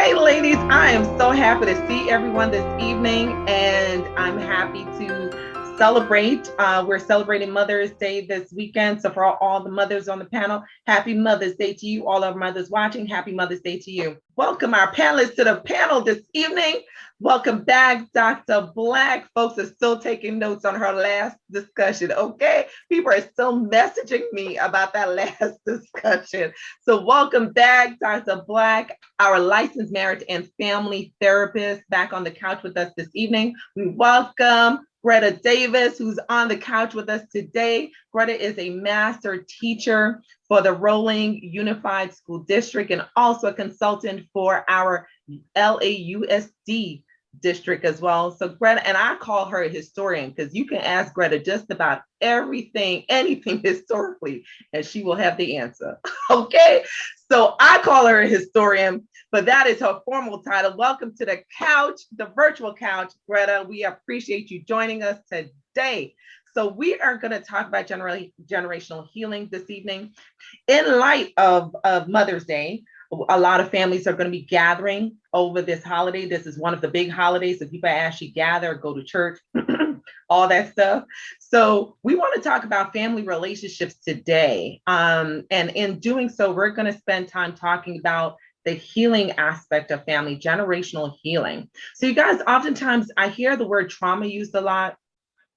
Hey, ladies, I am so happy to see everyone this evening, and I'm happy to celebrate. We're celebrating Mother's Day this weekend. So, for all the mothers on the panel, happy Mother's Day to you. All our mothers watching, happy Mother's Day to you. Welcome our panelists to the panel this evening. Welcome back, Dr. Black. Folks are still taking notes on her last discussion, okay? People are still messaging me about that last discussion. So welcome back, Dr. Black, our licensed marriage and family therapist, back on the couch with us this evening. We welcome Greta Davis, who's on the couch with us today. Greta is a master teacher for the Rolling Unified School District and also a consultant for our LAUSD district as well. So Greta, and I call her a historian because you can ask Greta just about everything, anything historically, and she will have the answer. Okay, so I call her a historian, but that is her formal title. Welcome to the couch, the virtual couch, Greta. We appreciate you joining us today. So we are going to talk about generational healing this evening. In light of Mother's Day, a lot of families are going to be gathering over this holiday. This is one of the big holidays that people actually gather, go to church, all that stuff. So we want to talk about family relationships today. And in doing so, we're going to spend time talking about the healing aspect of family, generational healing. So you guys, oftentimes I hear the word trauma used a lot,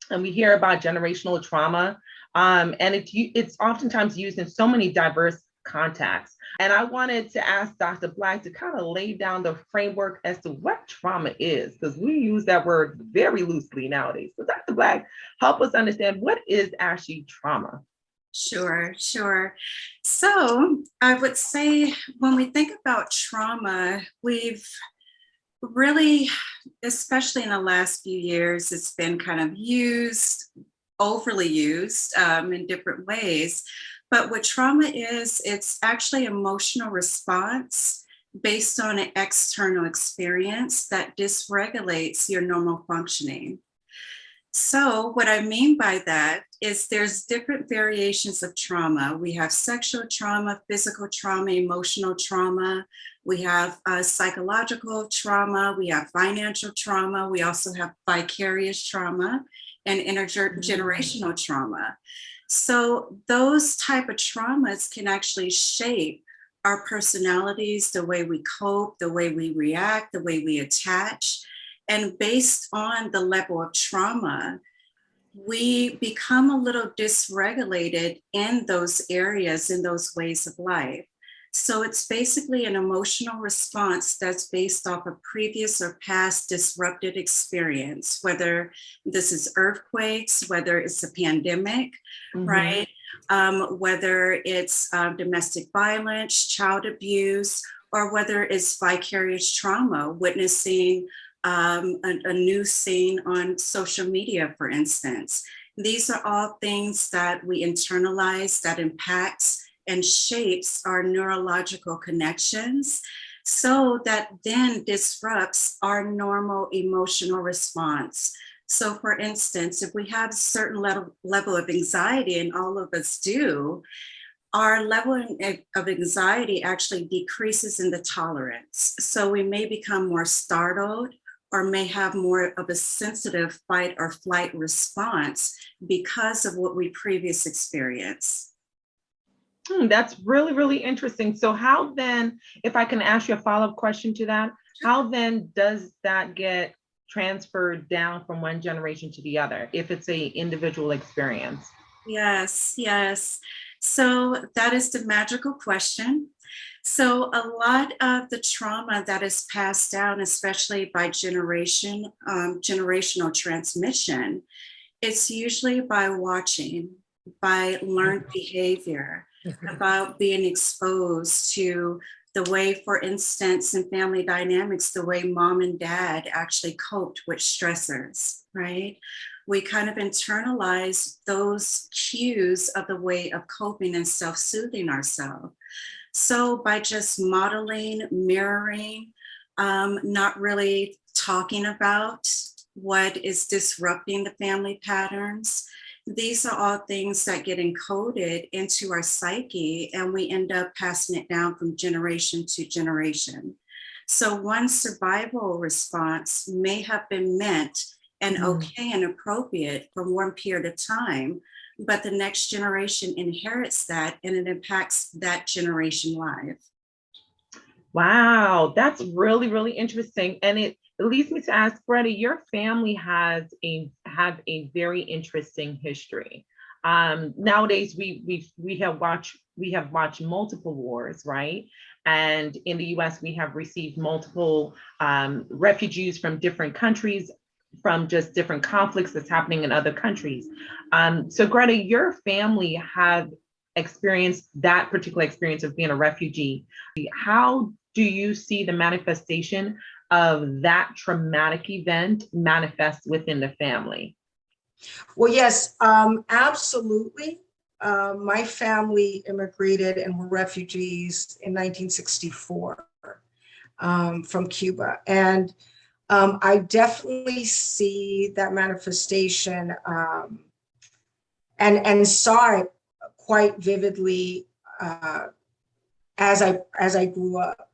and we hear about generational trauma. And it's oftentimes used in so many diverse contexts. And I wanted to ask Dr. Black to kind of lay down the framework as to what trauma is, because we use that word very loosely nowadays. So Dr. Black, help us understand what is actually trauma. Sure. So I would say when we think about trauma, we've really, especially in the last few years, it's been kind of overly used in different ways. But what trauma is, it's actually emotional response based on an external experience that dysregulates your normal functioning. So what I mean by that is there's different variations of trauma. We have sexual trauma, physical trauma, emotional trauma. We have psychological trauma. We have financial trauma. We also have vicarious trauma and intergenerational trauma. So those type of traumas can actually shape our personalities, the way we cope, the way we react, the way we attach. And based on the level of trauma, we become a little dysregulated in those areas, in those ways of life. So it's basically an emotional response that's based off a previous or past disrupted experience, whether this is earthquakes, whether it's a pandemic, right? Whether it's domestic violence, child abuse, or whether it's vicarious trauma, witnessing a news scene on social media, for instance. These are all things that we internalize that impacts and shapes our neurological connections, so that then disrupts our normal emotional response. So for instance, if we have a certain level of anxiety, and all of us do, our level of anxiety actually decreases in the tolerance. So we may become more startled or may have more of a sensitive fight or flight response because of what we previously experienced. That's really, really interesting. So how then, if I can ask you a follow-up question to that, how then does that get transferred down from one generation to the other if it's a individual experience? Yes. So that is the magical question. So a lot of the trauma that is passed down, especially by generational transmission, it's usually by watching, by learned behavior, about being exposed to the way, for instance, in family dynamics, the way mom and dad actually coped with stressors, right? We kind of internalize those cues of the way of coping and self-soothing ourselves. So by just modeling, mirroring, not really talking about what is disrupting the family patterns, these are all things that get encoded into our psyche, and we end up passing it down from generation to generation. So one survival response may have been meant and okay and appropriate for one period of time, but the next generation inherits that and it impacts that generation live. Wow, that's really, really interesting. And it leads me to ask, Greta, your family have a very interesting history. Nowadays we have watched multiple wars, right? And in the US, we have received multiple refugees from different countries, from just different conflicts that's happening in other countries. So Greta, your family have experienced that particular experience of being a refugee. How do you see the manifestation of that traumatic event manifest within the family? Well, yes, absolutely. My family immigrated and were refugees in 1964 from Cuba. And I definitely see that manifestation and saw it quite vividly as I grew up,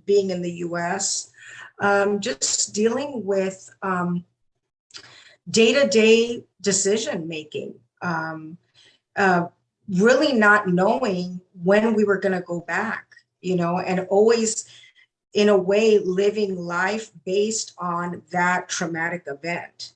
being in the U.S., just dealing with day-to-day decision making, uh, really not knowing when we were going to go back, and always in a way living life based on that traumatic event.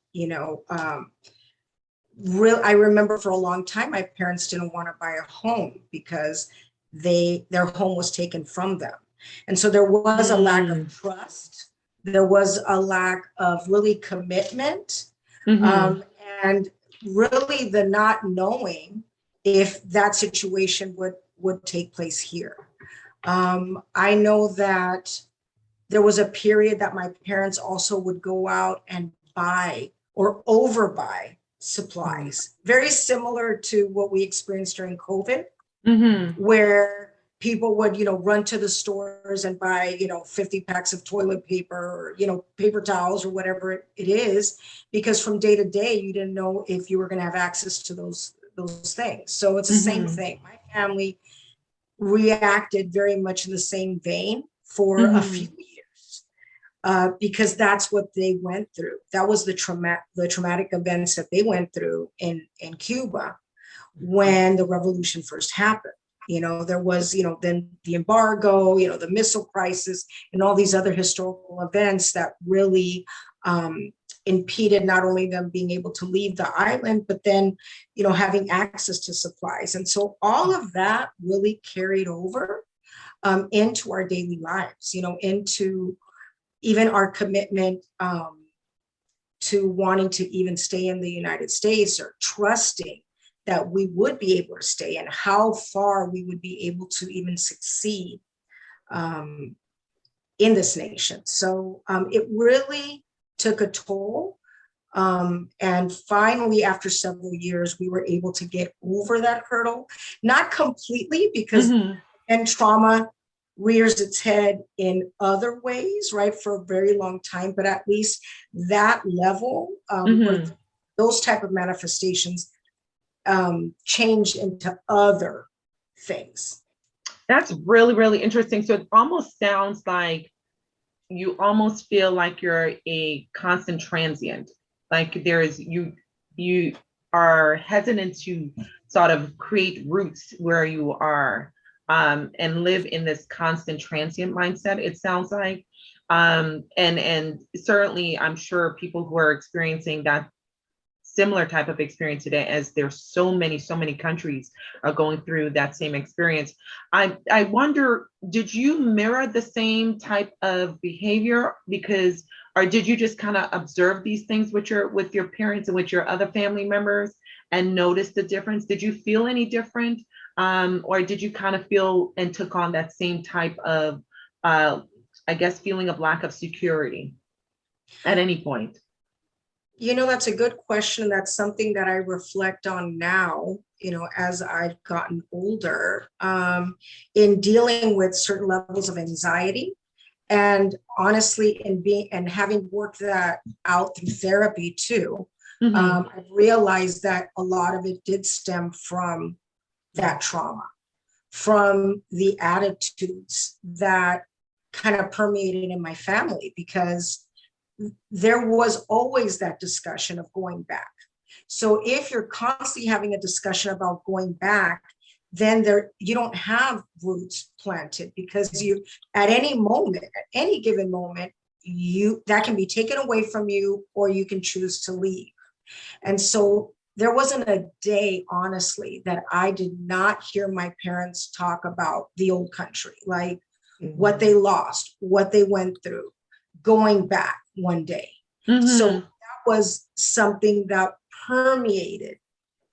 I remember for a long time my parents didn't want to buy a home because their home was taken from them, and so there was a lack of trust. There was a lack of really commitment, um, and really the not knowing if that situation would take place here. I know that there was a period that my parents also would go out and buy or overbuy supplies, very similar to what we experienced during COVID, where people would, run to the stores and buy, 50 packs of toilet paper or, paper towels or whatever it is, because from day to day, you didn't know if you were going to have access to those things. So it's the same thing. My family reacted very much in the same vein for a few years, because that's what they went through. That was the traumatic events that they went through in Cuba when the revolution first happened. There was, then the embargo, the missile crisis, and all these other historical events that really impeded not only them being able to leave the island, but then, having access to supplies. And so all of that really carried over into our daily lives, into even our commitment to wanting to even stay in the United States, or trusting that we would be able to stay, and how far we would be able to even succeed in this nation. So it really took a toll. And finally, after several years, we were able to get over that hurdle, not completely, because and trauma rears its head in other ways, right, for a very long time, but at least that level, where those type of manifestations change into other things. That's really, really interesting. So it almost sounds like you almost feel like you're a constant transient. Like you are hesitant to sort of create roots where you are, and live in this constant transient mindset, it sounds like. And certainly I'm sure people who are experiencing that similar type of experience today, as there's so many countries are going through that same experience. I wonder, did you mirror the same type of behavior, because, or did you just kind of observe these things with your parents and with your other family members and notice the difference? Did you feel any different, or did you kind of feel and took on that same type of I guess feeling of lack of security at any point? That's a good question. That's something that I reflect on now, as I've gotten older, in dealing with certain levels of anxiety. And honestly, and having worked that out through therapy too, I've realized that a lot of it did stem from that trauma, from the attitudes that kind of permeated in my family, because there was always that discussion of going back. So if you're constantly having a discussion about going back, then there you don't have roots planted, because you at any moment, at any given moment, you that can be taken away from you, or you can choose to leave. And so there wasn't a day, honestly, that I did not hear my parents talk about the old country, like what they lost, what they went through, going back one day. So Mm-hmm. that was something that permeated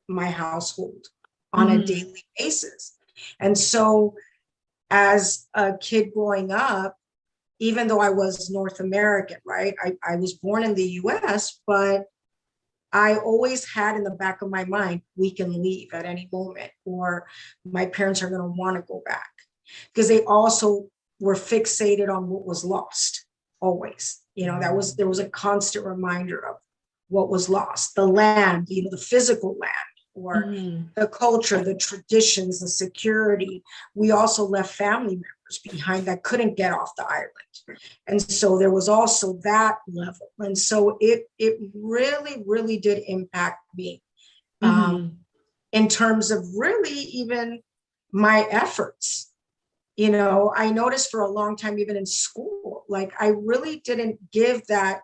my household on a Mm-hmm. daily basis. And so as a kid growing up, even though I was North American, right? I was born in the US, but I always had in the back of my mind, we can leave at any moment, or my parents are going to want to go back, because they also were fixated on what was lost always. There was a constant reminder of what was lost, the land, the physical land, or Mm-hmm. the culture, the traditions, the security. We also left family members behind that couldn't get off the island. And so there was also that level. And so it really, really did impact me, um, Mm-hmm. in terms of really even my efforts. I noticed for a long time, even in school, like I really didn't give that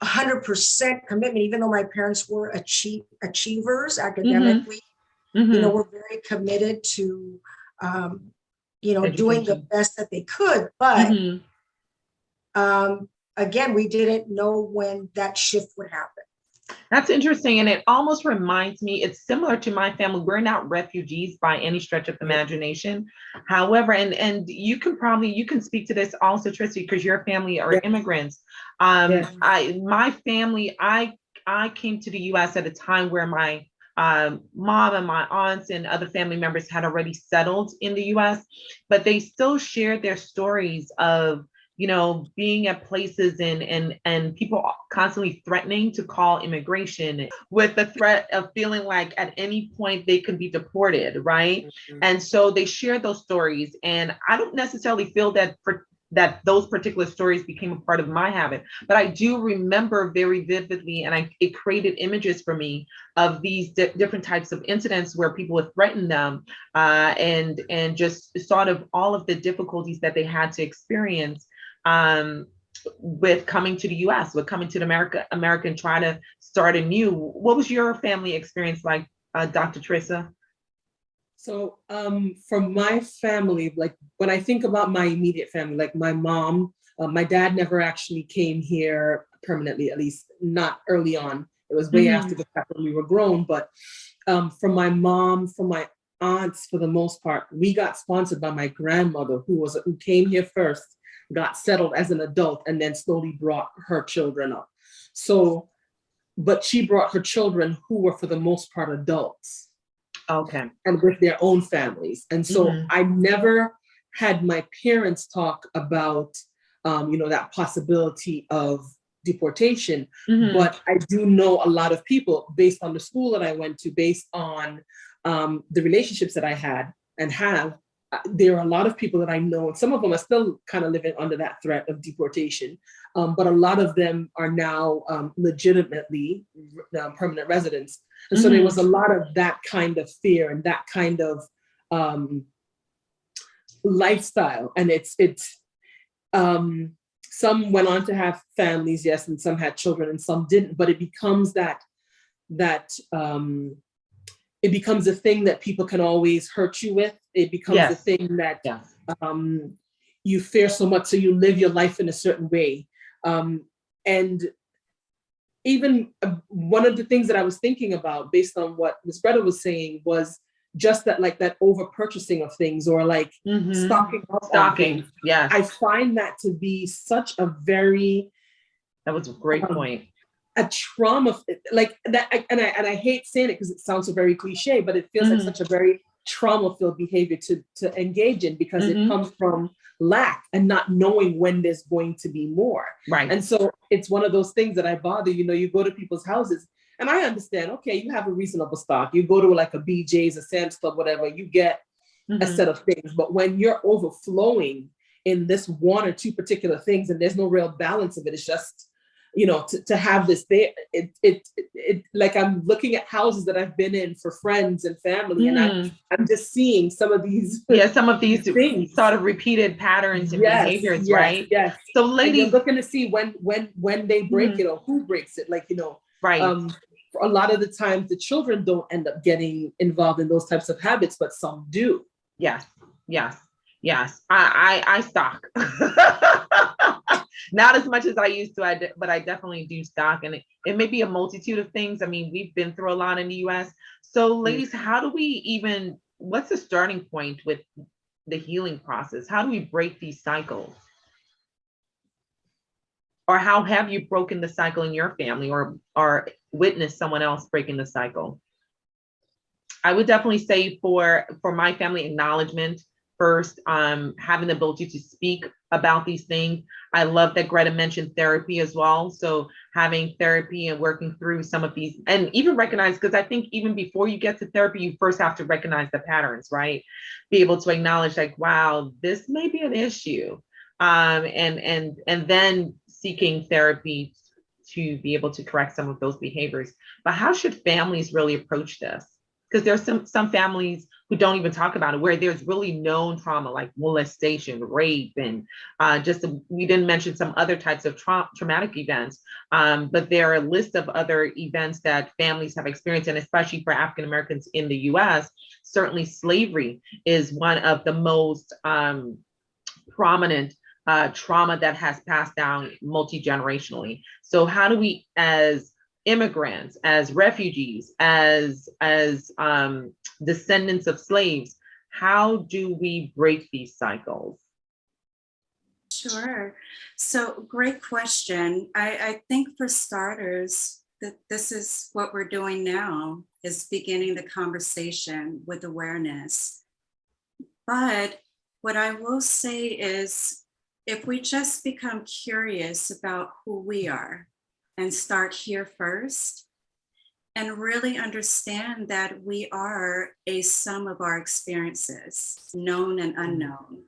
100% commitment, even though my parents were achievers Mm-hmm. academically. Mm-hmm. Were very committed to, um, doing the Education. best that they could. But Mm-hmm. again, we didn't know when that shift would happen. That's interesting. And it almost reminds me, it's similar to my family. We're not refugees by any stretch of the imagination. However, and you can speak to this also, Tristy, because your family are Yeah. immigrants. Yeah. My family, I came to the US at a time where my mom and my aunts and other family members had already settled in the US, but they still shared their stories of being at places and people constantly threatening to call immigration with the threat of feeling like at any point they could be deported, right? Mm-hmm. And so they shared those stories, and I don't necessarily feel that those particular stories became a part of my habit, but I do remember very vividly, and it created images for me of these different types of incidents where people would threaten them, and just sort of all of the difficulties that they had to experience, um, with coming to the US, with coming to America and trying to start anew. What was your family experience like, Dr. Trissa? So for my family, like when I think about my immediate family, like my mom, my dad never actually came here permanently, at least not early on. It was way after the fact when we were grown. But from my mom, from my aunts, for the most part, we got sponsored by my grandmother, who came here first, got settled as an adult, and then slowly brought her children up. So, but she brought her children who were for the most part adults. Okay. And with their own families. And so I never had my parents talk about, that possibility of deportation. But I do know a lot of people, based on the school that I went to, based on the relationships that I had and have. There are a lot of people that I know, and some of them are still kind of living under that threat of deportation. But a lot of them are now legitimately permanent residents. And so there was a lot of that kind of fear and that kind of lifestyle. And some went on to have families, yes, and some had children and some didn't. But it becomes it becomes a thing that people can always hurt you with. It becomes a thing that you fear so much, so you live your life in a certain way. And even one of the things that I was thinking about, based on what Ms. Greta was saying, was just that over purchasing of things, or like stocking up on things. Yeah, I find that to be such a very, that was a great point. A trauma, like that, and I hate saying it because it sounds so very cliche, but it feels like such a very trauma-filled behavior to engage in, because it comes from lack and not knowing when there's going to be more. Right. And so it's one of those things that I bother. You go to people's houses, and I understand, okay, you have a reasonable stock. You go to like a BJ's, a Sam's Club, whatever, you get a set of things. But when you're overflowing in this one or two particular things, and there's no real balance of it. It's just, to have this there, it like I'm looking at houses that I've been in for friends and family, and I'm just seeing some of these some of these things, sort of repeated patterns and behaviors, right? Yes. So And ladies, you're looking to see when they break it, or who breaks it, right. For a lot of the times the children don't end up getting involved in those types of habits, but some do. Yes. I stalk. Not as much as I used to, but I definitely do stalk, and it may be a multitude of things. I mean, we've been through a lot in the US. So ladies, how do we even, what's the starting point with the healing process? How do we break these cycles? Or how have you broken the cycle in your family, or witnessed someone else breaking the cycle? I would definitely say for my family, acknowledgement first, having the ability to speak about these things. I love that Greta mentioned therapy as well. So having therapy and working through some of these, and even recognize, because I think even before you get to therapy, you first have to recognize the patterns, right? Be able to acknowledge, like, wow, this may be an issue. And then seeking therapy to be able to correct some of those behaviors. But how should families really approach this? Because there's some families who don't even talk about it, where there's really known trauma like molestation, rape, and we didn't mention some other types of traumatic events, but there are a list of other events that families have experienced, and especially for African Americans in the US, certainly slavery is one of the most prominent trauma that has passed down multi-generationally. So how do we, as immigrants, as refugees, as descendants of slaves, how do we break these cycles? Sure. So great question. I think for starters, that this is what we're doing now, is beginning the conversation with awareness. But what I will say is, if we just become curious about who we are and start here first, and really understand that we are a sum of our experiences, known and unknown,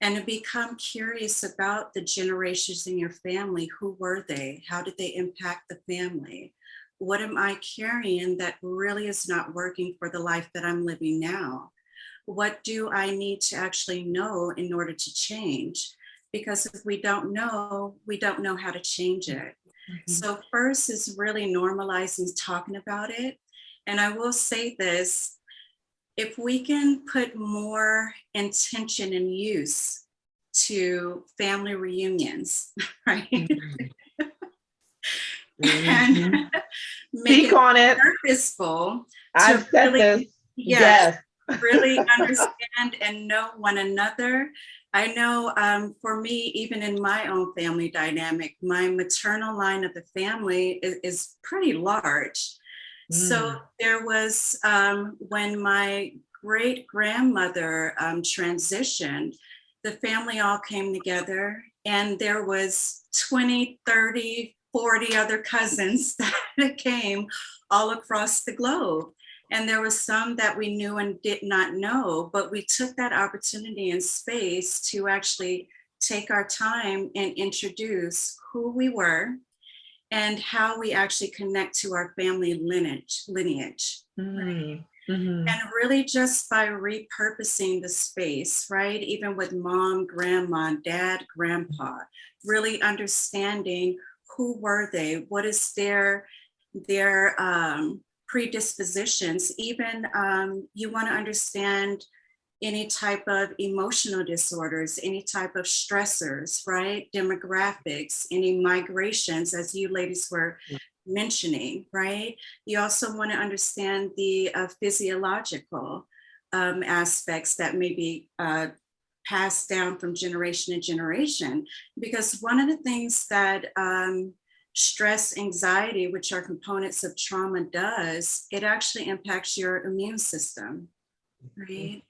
and to become curious about the generations in your family. Who were they? How did they impact the family? What am I carrying that really is not working for the life that I'm living now? What do I need to actually know in order to change? Because if we don't know how to change it. So first is really normalizing talking about it. And I will say this, if we can put more intention and use to family reunions, right? And make Speak on it. purposeful I've said really, this. yes. Really understand and know one another. I know for me, even in my own family dynamic, my maternal line of the family is pretty large. So there was, when my great grandmother transitioned, the family all came together, and there was 20, 30, 40 other cousins that came all across the globe. And there was some that we knew and did not know, but we took that opportunity and space to actually take our time and introduce who we were and how we actually connect to our family lineage. Right? And really just by repurposing the space, right? Even with mom, grandma, dad, grandpa, really understanding who were they, what is their predispositions. Even you want to understand any type of emotional disorders, any type of stressors, right? Demographics, any migrations, as you ladies were mentioning, right? You also want to understand the physiological aspects that may be passed down from generation to generation. Because one of the things that stress, anxiety, which are components of trauma, does, it actually impacts your immune system, right?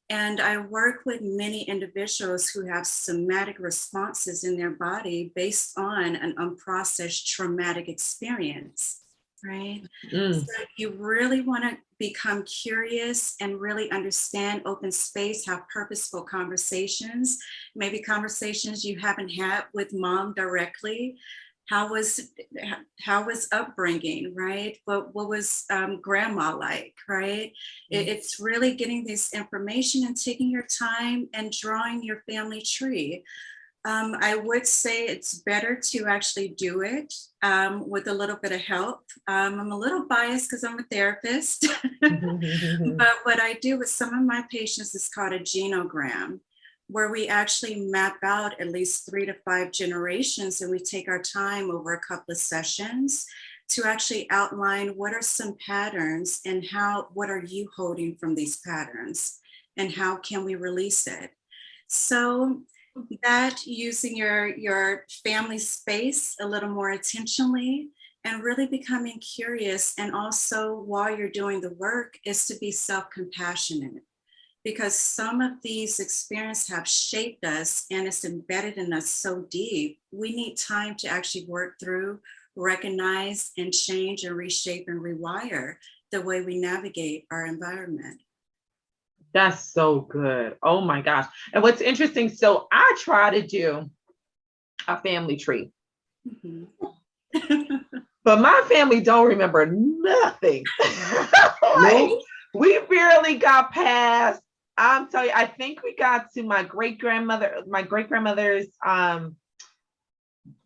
And I work with many individuals who have somatic responses in their body based on an unprocessed traumatic experience. right? Mm. So you really want to become curious and really understand open space, have purposeful conversations, maybe conversations you haven't had with mom directly. How was upbringing, right? What was grandma like, right? It's really getting this information and taking your time and drawing your family tree. I would say it's better to actually do it with a little bit of help. I'm a little biased because I'm a therapist, but what I do with some of my patients is called a genogram, where we actually map out at least 3 to 5 generations, and we take our time over a couple of sessions to actually outline what are some patterns and what are you holding from these patterns and how can we release it. So that using your family space a little more intentionally and really becoming curious, and also while you're doing the work is to be self-compassionate, because some of these experiences have shaped us and it's embedded in us so deep. We need time to actually work through, recognize, and change and reshape and rewire the way we navigate our environment. That's so good. Oh my gosh. And what's interesting, so I try to do a family tree, Mhm. but my family don't remember nothing. Like, No. we barely got past, I'm telling you, I think we got to my great-grandmother's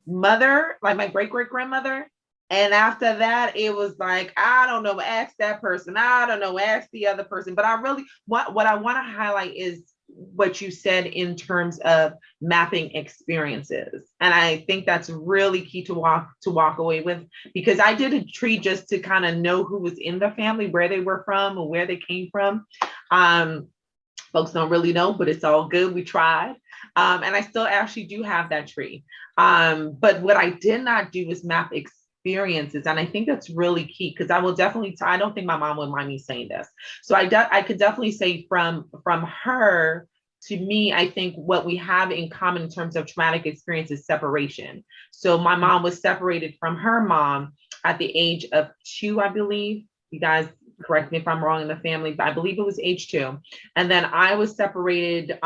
mother, like my great-great-grandmother. And after that, it was like, I don't know, ask that person. I don't know, ask the other person. But I really, what I want to highlight is what you said in terms of mapping experiences. And I think that's really key to walk away with, because I did a tree just to kind of know who was in the family, where they were from or where they came from. Folks don't really know, but it's all good. We tried. And I still actually do have that tree. But what I did not do is map experiences. And I think that's really key, because I will definitely, I don't think my mom would mind me saying this. So I could definitely say from her to me, I think what we have in common in terms of traumatic experience is separation. So my mom was separated from her mom at the age of 2, I believe. You guys correct me if I'm wrong in the family, but I believe it was age 2. And then I was separated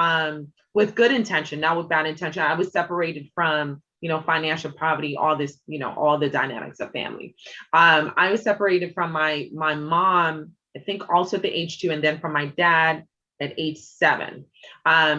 with good intention, not with bad intention. I was separated from, financial poverty, all this, all the dynamics of family. I was separated from my mom, I think also at the age 2, and then from my dad at age 7.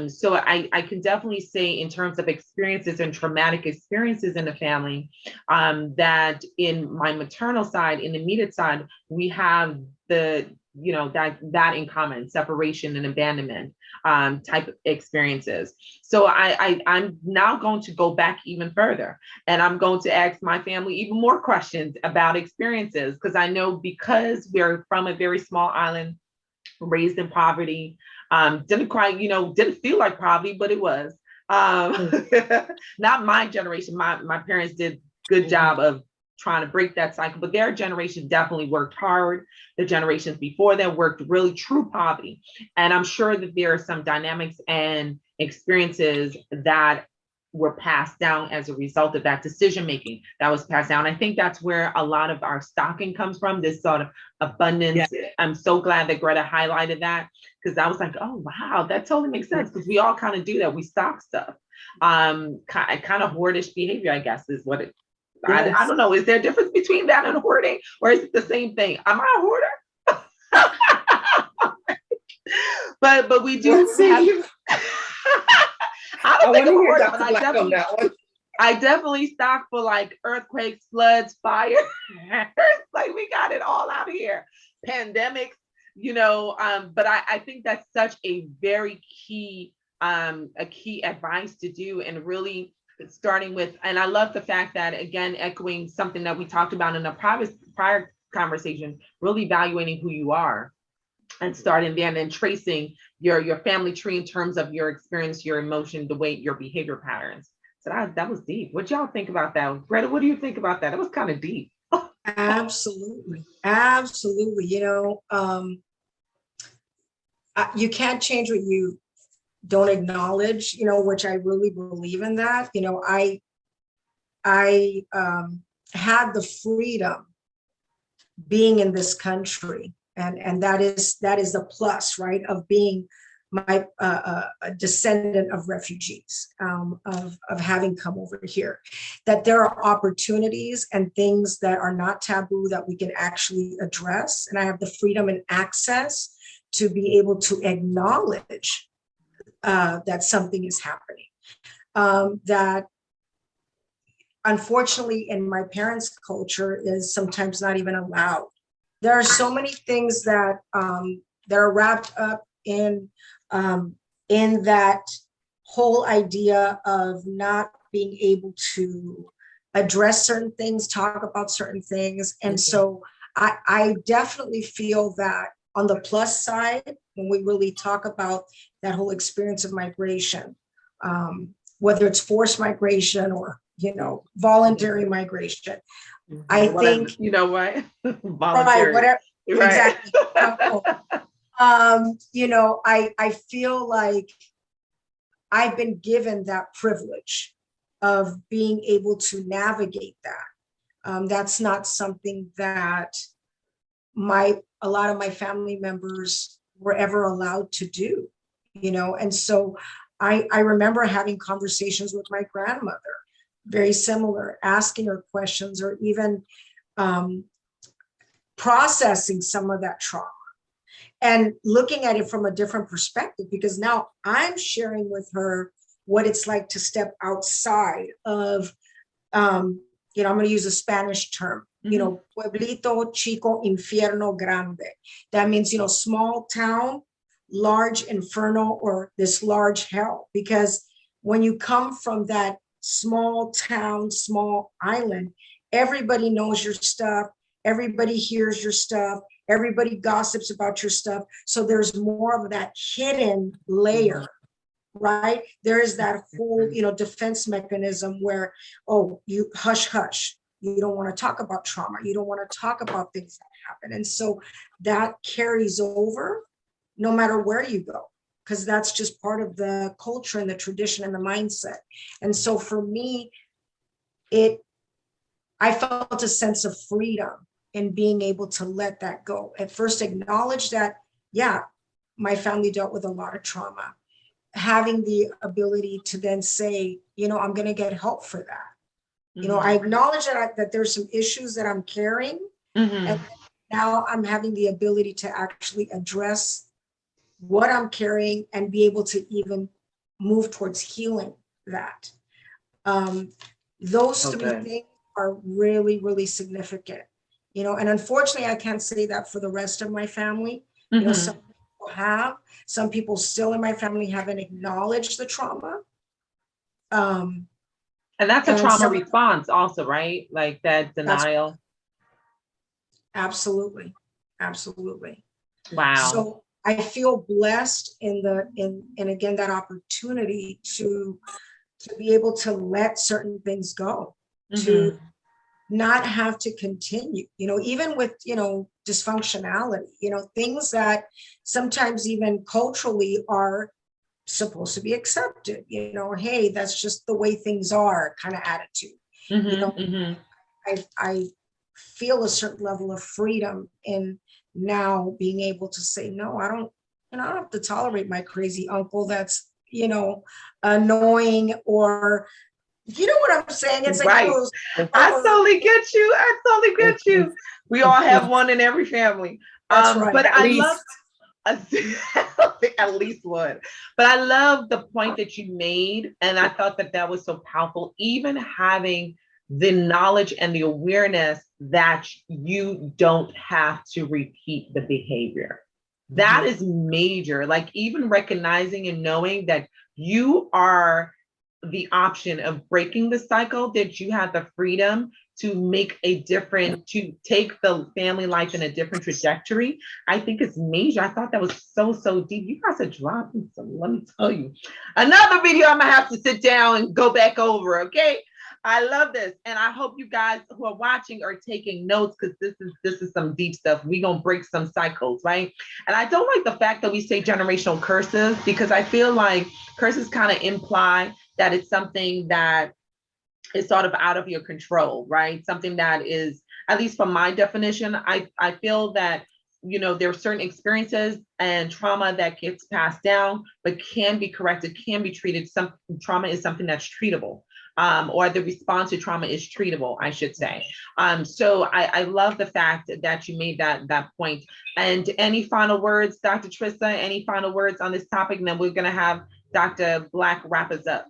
So I can definitely say in terms of experiences and traumatic experiences in the family, that in my maternal side, in the immediate side, we have the, that in common, separation and abandonment type of experiences. So I'm now going to go back even further, and I'm going to ask my family even more questions about experiences, because I know, because we're from a very small island, raised in poverty, didn't feel like poverty, but it was. Not my generation. My parents did good job of trying to break that cycle, but their generation definitely worked hard. The generations before them worked really true poverty. And I'm sure that there are some dynamics and experiences that were passed down as a result of that decision making that was passed down. I think that's where a lot of our stocking comes from, this sort of abundance. Yeah. I'm so glad that Greta highlighted that, because I was like, oh wow, that totally makes sense, because we all kind of do that. We stock stuff. Kind of hoardish behavior, I guess, is what it. Yes. I don't know. Is there a difference between that and hoarding, or is it the same thing? Am I a hoarder? but we do have. I don't think I'm a hoarder, but I definitely stock for like earthquakes, floods, fires. Like, we got it all out here. Pandemics, but I think that's such a very key, advice to do, and really starting with, and I love the fact that, again, echoing something that we talked about in a prior conversation, really evaluating who you are and starting there, and then tracing your family tree in terms of your experience, your emotion, the way, your behavior patterns. So that was deep. What y'all think about that? Greta, what do you think about that? It was kind of deep. Absolutely. You can't change what you don't acknowledge, which I really believe in that. I had the freedom being in this country. And that is the plus, right, of being a descendant of refugees, of having come over here, that there are opportunities and things that are not taboo that we can actually address. And I have the freedom and access to be able to acknowledge that something is happening. That unfortunately in my parents' culture is sometimes not even allowed. There are so many things that are wrapped up in that whole idea of not being able to address certain things, talk about certain things. And so I definitely feel that on the plus side, when we really talk about that whole experience of migration, whether it's forced migration or, voluntary migration, I think, you know what? right, Voluntary. whatever, Right. exactly. I feel like I've been given that privilege of being able to navigate that. That's not something that a lot of my family members were ever allowed to do, and so I remember having conversations with my grandmother, very similar, asking her questions, or even processing some of that trauma and looking at it from a different perspective, because now I'm sharing with her what it's like to step outside of, I'm going to use a Spanish term, pueblito chico infierno grande. That means, small town, large inferno, or this large hell. Because when you come from that small town, small island, everybody knows your stuff, everybody hears your stuff, everybody gossips about your stuff. So there's more of that hidden layer, right? There is that whole, defense mechanism where, oh, you hush, hush. You don't want to talk about trauma. You don't want to talk about things that happen. And so that carries over no matter where you go, because that's just part of the culture and the tradition and the mindset. And so for me, I felt a sense of freedom in being able to let that go. At first, acknowledge that, yeah, my family dealt with a lot of trauma. Having the ability to then say, I'm going to get help for that. I acknowledge that there's some issues that I'm carrying. And now I'm having the ability to actually address what I'm carrying and be able to even move towards healing that. Those three things are really, really significant. And unfortunately, I can't say that for the rest of my family. Some people have, some people still in my family haven't acknowledged the trauma. And that's a trauma response also, right? Like that denial. Absolutely. Absolutely. Wow. So I feel blessed in again, that opportunity to be able to let certain things go, to not have to continue, even with, dysfunctionality, things that sometimes even culturally are supposed to be accepted, hey, that's just the way things are kind of attitude. I feel a certain level of freedom in now being able to say, no, I don't have to tolerate my crazy uncle that's, annoying, or what I'm saying? It's like, right. I totally get you. We all have one in every family. That's right. But I love at least one. But I love the point that you made, and I thought that was so powerful. Even having the knowledge and the awareness that you don't have to repeat the behavior. That is major. Like even recognizing and knowing that you are the option of breaking the cycle, that you have the freedom to make to take the family life in a different trajectory. I think it's major. I thought that was so deep. You guys are dropping some, let me tell you. Another video I'm gonna have to sit down and go back over, okay? I love this. And I hope you guys who are watching are taking notes, because this is some deep stuff. We're gonna break some cycles, right? And I don't like the fact that we say generational curses, because I feel like curses kind of imply that it's something that is sort of out of your control, right? Something that is at least from my definition, I feel that, there are certain experiences and trauma that gets passed down, but can be corrected, can be treated. Some trauma is something that's treatable, or the response to trauma is treatable, I should say. So I love the fact that you made that point. And any final words, Dr. Trista, any final words on this topic? And then we're going to have Dr. Black wrap us up.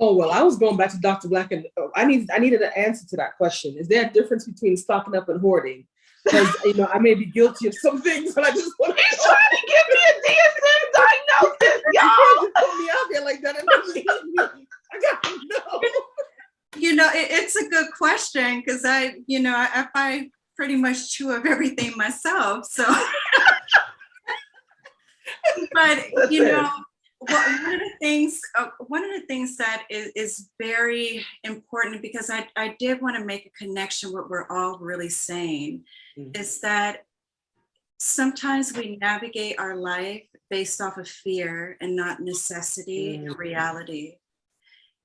Oh, well, I was going back to Dr. Black, and I needed an answer to that question. Is there a difference between stocking up and hoarding? Because, I may be guilty of some things, but I just want to. He's trying to give me a DSM diagnosis, y'all. You can't just put me out there like that and not leave me. I got to know. It's a good question, because I pretty much chew of everything myself. So, but one of the things that is very important, because I did want to make a connection with what we're all really saying, is that sometimes we navigate our life based off of fear and not necessity and reality.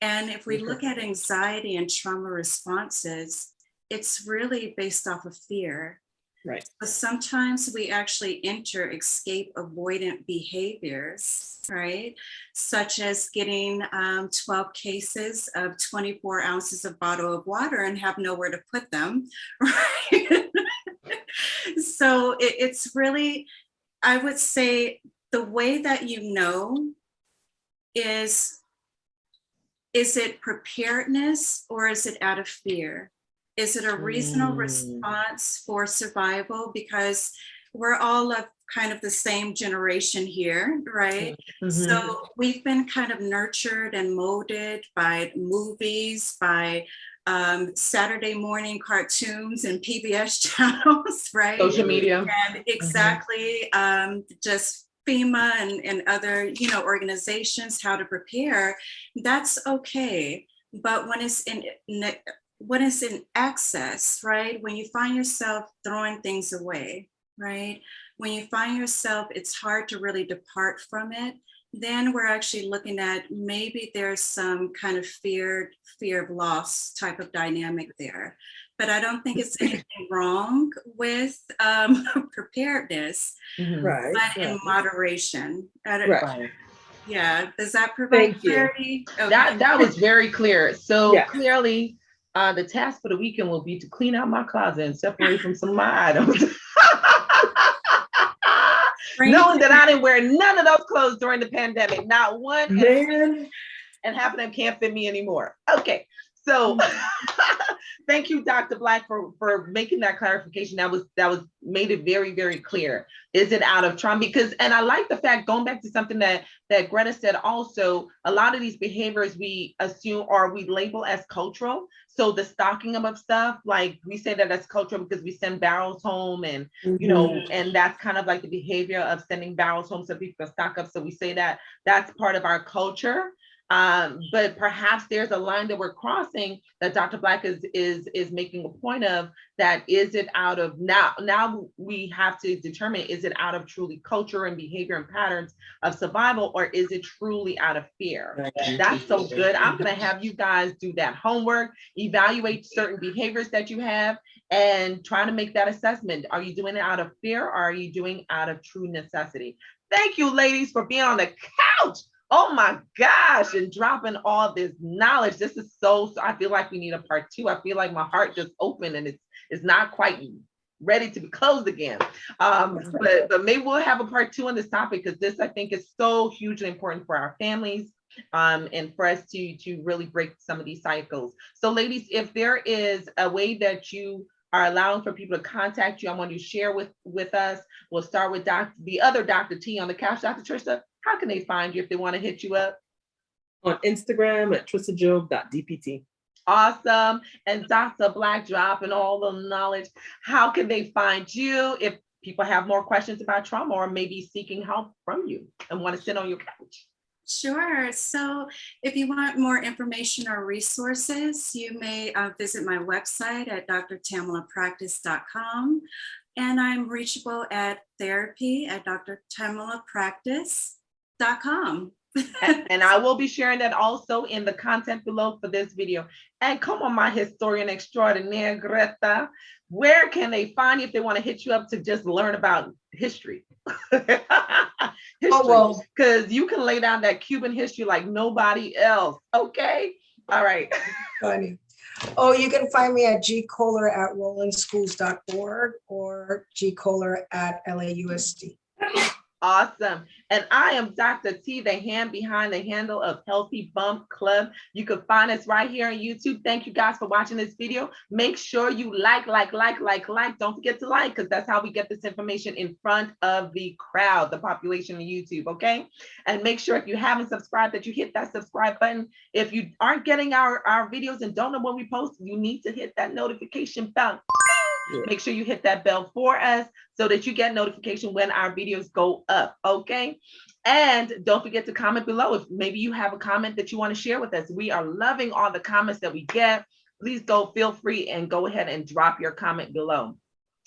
And if we look at anxiety and trauma responses, it's really based off of fear. Right. But sometimes we actually enter escape avoidant behaviors, right? Such as getting 12 cases of 24 ounces of bottle of water and have nowhere to put them, right? So it's really, I would say, the way that is it preparedness or is it out of fear? Is it a reasonable response for survival? Because we're all of kind of the same generation here, right? So we've been kind of nurtured and molded by movies, by Saturday morning cartoons and PBS channels, right? Social media. And exactly, just FEMA and other, organizations, how to prepare. That's okay. But when it's in excess, right? When you find yourself throwing things away, right? When you find yourself, it's hard to really depart from it. Then we're actually looking at maybe there's some kind of fear of loss type of dynamic there. But I don't think it's anything wrong with preparedness, Right. but in moderation. Right. Yeah. Does that provide Thank you. clarity? Okay. That was very clear. So Yeah. clearly, the task for the weekend will be to clean out my closet and separate from some of my items. Knowing that I didn't wear none of those clothes during the pandemic, not one, Man. and half of them can't fit me anymore. Okay, so thank you, Dr. Black, for making that clarification. That was made it very, very clear. Is it out of trauma? Because, and I like the fact, going back to something that Greta said also, a lot of these behaviors we assume or we label as cultural. So the stocking of stuff, like we say that that's cultural because we send barrels home, and and that's kind of like the behavior of sending barrels home so people can stock up. So we say that that's part of our culture. But perhaps there's a line that we're crossing that Dr. Black is making a point of, that is it out of now we have to determine, is it out of truly culture and behavior and patterns of survival, or is it truly out of fear? That's so good. I'm going to have you guys do that homework, evaluate certain behaviors that you have, and try to make that assessment. Are you doing it out of fear, or are you doing out of true necessity? Thank you, ladies, for being on the couch. Oh my gosh, and dropping all this knowledge. This is so I feel like we need a part 2. I feel like my heart just opened and it's not quite ready to be closed again. But maybe we'll have a part 2 on this topic, because this, I think, is so hugely important for our families, and for us to really break some of these cycles. So ladies, if there is a way that you are allowing for people to contact you, I want you to share with us. We'll start with the other Dr. T on the couch. Dr. Trista, how can they find you if they want to hit you up? On Instagram at tristajob.dpt. Awesome. And Dr. Black, dropping all the knowledge. How can they find you if people have more questions about trauma, or maybe seeking help from you and want to sit on your couch? Sure. So if you want more information or resources, you may visit my website at drtamalapractice.com. And I'm reachable at therapy@drtamalapractice.com. And I will be sharing that also in the content below for this video. And come on, my historian extraordinaire, Greta, where can they find you if they want to hit you up to just learn about history? History, well, because you can lay down that Cuban history like nobody else. Okay, all right. funny. Oh, you can find me at gkohler@rolandschools.org or gkohler@LAUSD. Awesome. And I am Dr. T, the hand behind the handle of Healthy Bump Club. You can find us right here on YouTube. Thank you guys for watching this video. Make sure you like. Don't forget to like, because that's how we get this information in front of the crowd, the population on YouTube, okay? And make sure if you haven't subscribed that you hit that subscribe button. If you aren't getting our videos and don't know when we post, you need to hit that notification bell. Make sure you hit that bell for us so that you get notification when our videos go up, okay? And don't forget to comment below if maybe you have a comment that you want to share with us. We are loving all the comments that we get. Please feel free and go ahead and drop your comment below.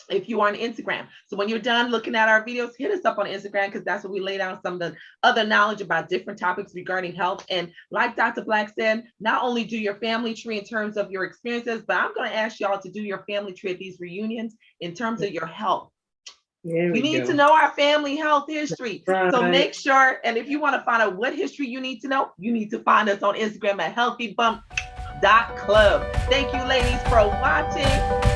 If you are on Instagram. So when you're done looking at our videos, hit us up on Instagram, because that's where we lay down some of the other knowledge about different topics regarding health. And like Dr. Black said, not only do your family tree in terms of your experiences, but I'm going to ask y'all to do your family tree at these reunions in terms of your health. We need to know our family health history. Right. So make sure, and if you want to find out what history you need to know, you need to find us on Instagram at healthybump.club. Thank you, ladies, for watching.